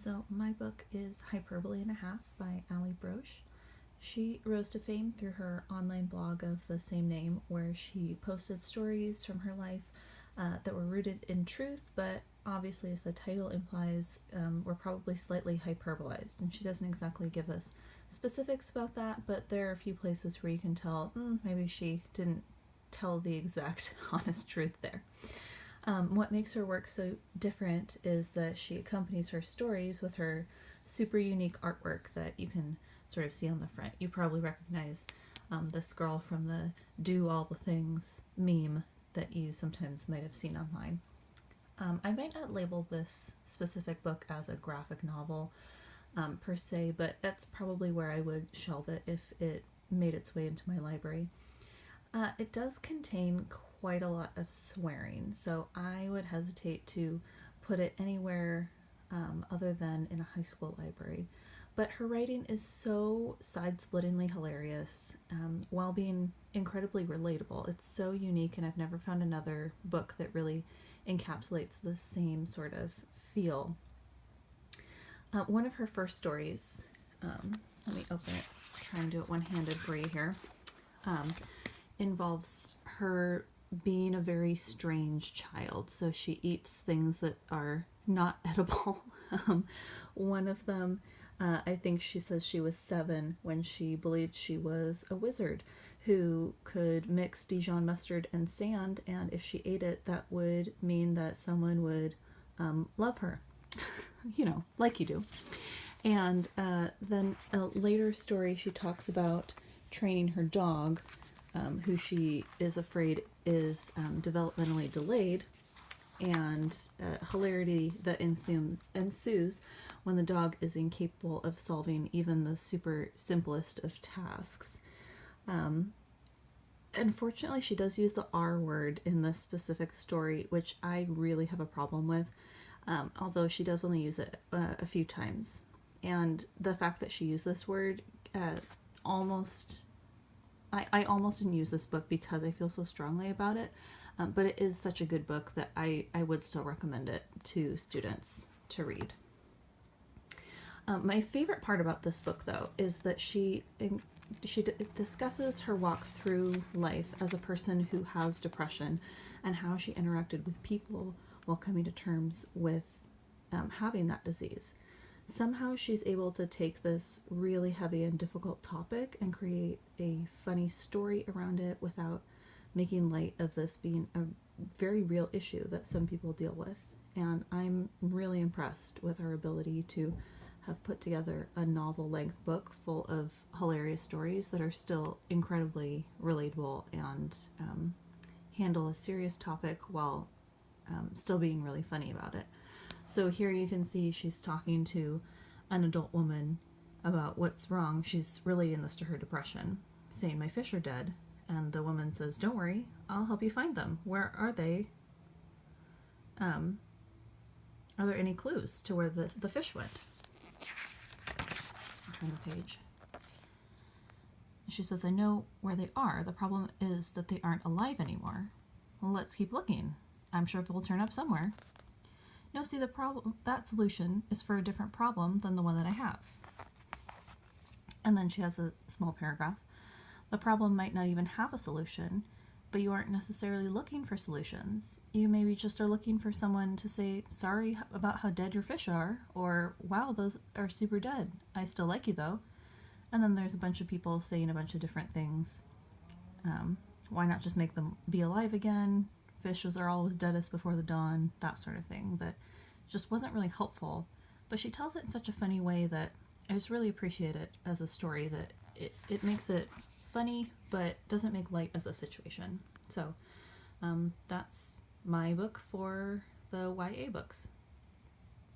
So my book is Hyperbole and a Half by Ali Broche. She rose to fame through her online blog of the same name, where she posted stories from her life that were rooted in truth, but obviously, as the title implies, were probably slightly hyperbolized. And she doesn't exactly give us specifics about that, but there are a few places where you can tell maybe she didn't tell the exact honest truth there. What makes her work so different is that she accompanies her stories with her super unique artwork that you can sort of see on the front. You probably recognize this girl from the Do All the Things meme that you sometimes might have seen online. I might not label this specific book as a graphic novel per se, but that's probably where I would shelve it if it made its way into my library. It does contain quite a lot of swearing, so I would hesitate to put it anywhere other than in a high school library. But her writing is so side-splittingly hilarious while being incredibly relatable. It's so unique, and I've never found another book that really encapsulates the same sort of feel. One of her first stories, let me open it, try and do it one-handed for you here, involves her being a very strange child. So she eats things that are not edible. One of them, I think she says she was 7 when she believed she was a wizard who could mix Dijon mustard and sand, and if she ate it, that would mean that someone would love her. You know, like you do. And then a later story, she talks about training her dog, who she is afraid is developmentally delayed, and hilarity that ensues when the dog is incapable of solving even the super simplest of tasks. Unfortunately, she does use the R word in this specific story, which I really have a problem with, although she does only use it a few times. And the fact that she used this word almost... I almost didn't use this book because I feel so strongly about it, but it is such a good book that I would still recommend it to students to read. My favorite part about this book, though, is that she discusses her walk through life as a person who has depression and how she interacted with people while coming to terms with having that disease. Somehow she's able to take this really heavy and difficult topic and create a funny story around it without making light of this being a very real issue that some people deal with. And I'm really impressed with her ability to have put together a novel-length book full of hilarious stories that are still incredibly relatable and handle a serious topic while still being really funny about it. So here you can see she's talking to an adult woman about what's wrong. She's relating this to her depression, saying, "My fish are dead." And the woman says, "Don't worry, I'll help you find them. Where are they? Are there any clues to where the fish went?" I'll turn the page. She says, "I know where they are. The problem is that they aren't alive anymore." "Well, let's keep looking. I'm sure they'll turn up somewhere." "No, see, the problem, that solution is for a different problem than the one that I have." And then she has a small paragraph. "The problem might not even have a solution, but you aren't necessarily looking for solutions. You maybe just are looking for someone to say, 'Sorry about how dead your fish are,' or 'Wow, those are super dead. I still like you though.'" And then there's a bunch of people saying a bunch of different things. Why not just make them be alive again? Fishes are always deadest before the dawn, that sort of thing, that just wasn't really helpful. But she tells it in such a funny way that I just really appreciate it as a story, that it makes it funny but doesn't make light of the situation. So that's my book for the YA books.